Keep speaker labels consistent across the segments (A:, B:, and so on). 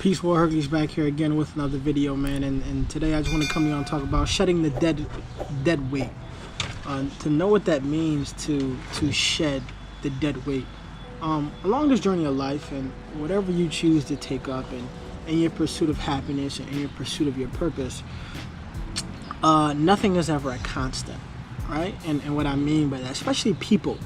A: Peaceful Hercules back here again with another video, man. And today I just want to come to you and talk about shedding the dead weight. To know what that means to shed the dead weight. Along this journey of life and whatever you choose to take up and in your pursuit of happiness and in your pursuit of your purpose, nothing is ever a constant, right? And what I mean by that, especially people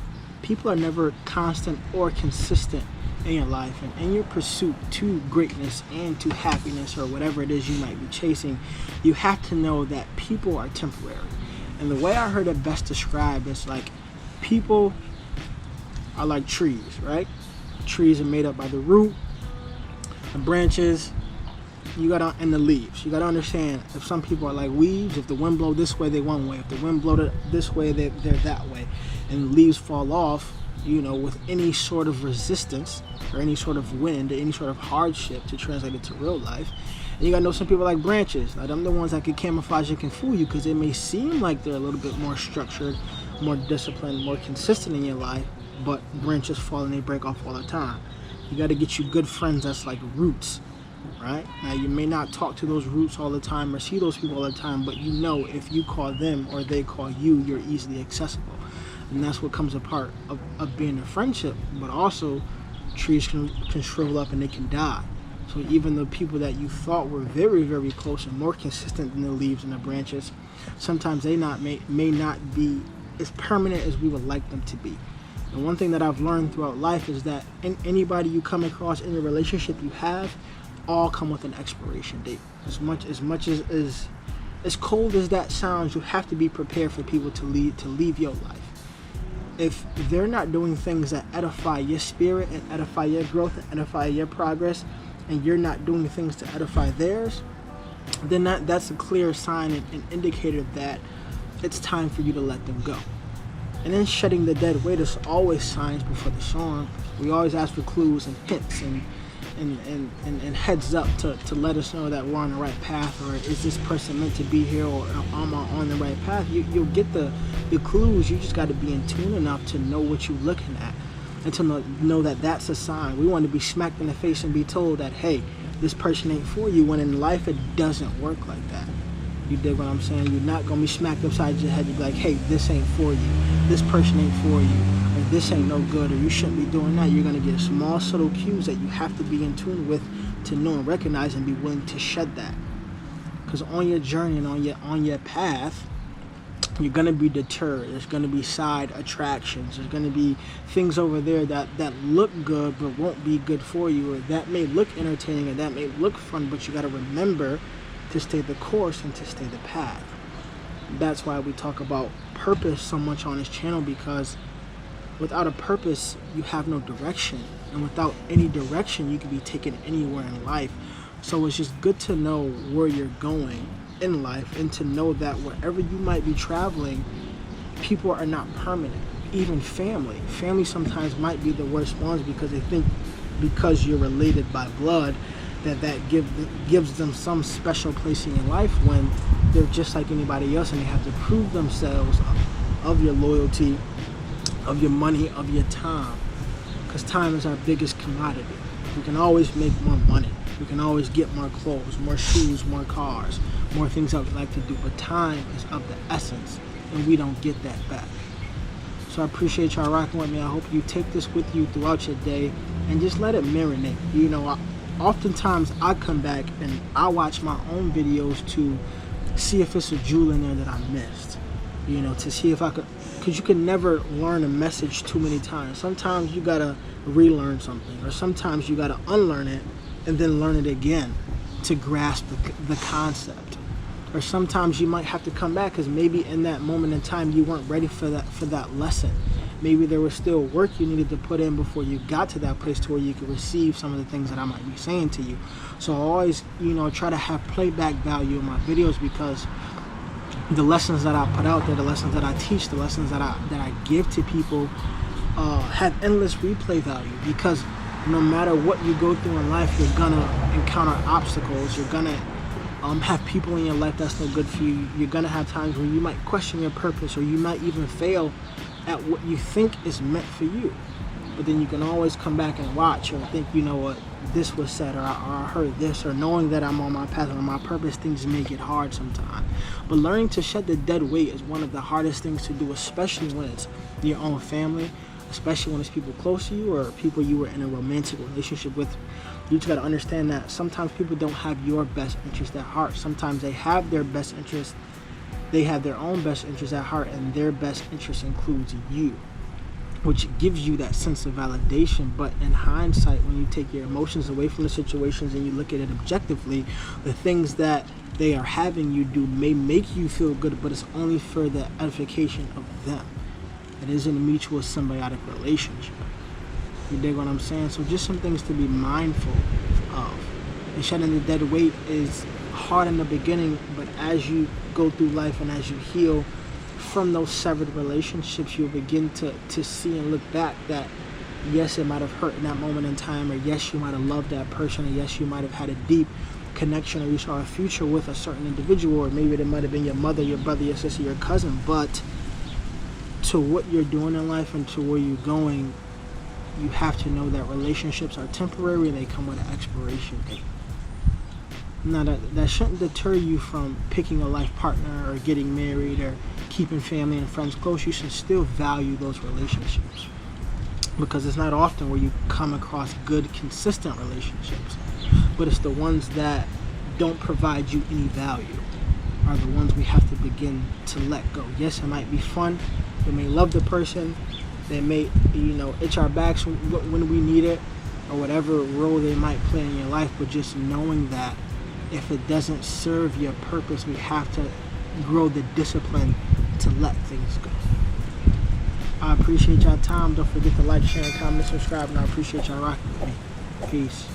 A: are never constant or consistent in your life, and in your pursuit to greatness and to happiness or whatever it is you might be chasing, you have to know that people are temporary. And the way I heard it best described is like people are like trees, right? Trees are made up by the root, the branches, and the leaves. You gotta understand, if some people are like weeds, if the wind blow this way, they one way. If the wind blow this way, they're that way. And leaves fall off, with any sort of resistance or any sort of wind or any sort of hardship to translate it to real life. And you gotta know some people like branches. Now, them the ones that can camouflage and can fool you because they may seem like they're a little bit more structured, more disciplined, more consistent in your life, but branches fall and they break off all the time. You gotta get you good friends that's like roots, right? Now, you may not talk to those roots all the time or see those people all the time, but if you call them or they call you, you're easily accessible. And that's what comes a part of being a friendship. But also, trees can shrivel up and they can die. So even the people that you thought were very, very close and more consistent than the leaves and the branches, sometimes they may not be as permanent as we would like them to be. And one thing that I've learned throughout life is that anybody you come across in a relationship you have, all come with an expiration date. As cold as that sounds, you have to be prepared for people to leave your life. If they're not doing things that edify your spirit and edify your growth and edify your progress, and you're not doing things to edify theirs, then that's a clear sign and indicator that it's time for you to let them go. And then shedding the dead weight is always signs before the storm. We always ask for clues and hints and heads up to let us know that we're on the right path, or is this person meant to be here, or am I on the right path? You'll get the clues. You just got to be in tune enough to know what you're looking at and to know that that's a sign. We want to be smacked in the face and be told that, hey, this person ain't for you, when in life it doesn't work like that. You dig what I'm saying? You're not going to be smacked upside your head and be like, hey, this ain't for you, this person ain't for you, or this ain't no good, or you shouldn't be doing that. You're going to get small, subtle cues that you have to be in tune with to know and recognize and be willing to shed that. Because on your journey and on your path, you're going to be deterred. There's going to be side attractions. There's going to be things over there that look good but won't be good for you, or that may look entertaining and that may look fun, but you got to remember to stay the course and to stay the path. That's why we talk about purpose so much on this channel, because without a purpose, you have no direction. And without any direction, you can be taken anywhere in life. So it's just good to know where you're going in life, and to know that wherever you might be traveling, people are not permanent. Even family sometimes might be the worst ones, because they think because you're related by blood that gives them some special place in your life, when they're just like anybody else, and they have to prove themselves of your loyalty, of your money, of your time. Because time is our biggest commodity. We can always make more money, we can always get more clothes, more shoes, more cars, more things that we like to do, but time is of the essence, and we don't get that back. So I appreciate y'all rocking with me. I hope you take this with you throughout your day and just let it marinate. Oftentimes I come back and I watch my own videos to see if it's a jewel in there that I missed, to see if I could, because you can never learn a message too many times. Sometimes you gotta relearn something, or sometimes you gotta unlearn it and then learn it again to grasp the concept. Or sometimes you might have to come back because maybe in that moment in time you weren't ready for that lesson. Maybe there was still work you needed to put in before you got to that place to where you could receive some of the things that I might be saying to you. So I always, try to have playback value in my videos, because the lessons that I put out there, the lessons that I teach, the lessons that I give to people have endless replay value. Because no matter what you go through in life, you're gonna encounter obstacles. You're gonna have people in your life that's no good for you. You're gonna have times where you might question your purpose, or you might even fail at what you think is meant for you. But then you can always come back and watch and think, you know what, this was said, or I heard this, or knowing that I'm on my path or on my purpose, things make it hard sometimes. But learning to shed the dead weight is one of the hardest things to do, especially when it's your own family, especially when it's people close to you or people you were in a romantic relationship with. You just got to understand that sometimes people don't have your best interest at heart. Sometimes they have their best interest, they have their own best interest at heart, and their best interest includes you, which gives you that sense of validation. But in hindsight, when you take your emotions away from the situations and you look at it objectively, the things that they are having you do may make you feel good, but it's only for the edification of them. It isn't a mutual symbiotic relationship. You dig what I'm saying? So just some things to be mindful of. And shedding the dead weight is hard in the beginning, but as you go through life and as you heal from those severed relationships, you'll begin to see and look back that yes, it might have hurt in that moment in time, or yes, you might have loved that person, or yes, you might have had a deep connection, or you saw a future with a certain individual, or maybe it might have been your mother, your brother, your sister, your cousin. But to what you're doing in life and to where you're going, you have to know that relationships are temporary and they come with an expiration date. Now that shouldn't deter you from picking a life partner or getting married or keeping family and friends close. You should still value those relationships, because it's not often where you come across good, consistent relationships, but it's the ones that don't provide you any value are the ones we have to begin to let go. Yes, it might be fun. We may love the person. They may, itch our backs when we need it, or whatever role they might play in your life. But just knowing that if it doesn't serve your purpose, we have to grow the discipline to let things go. I appreciate y'all time. Don't forget to like, share, and comment, subscribe, and I appreciate y'all rocking with me. Peace.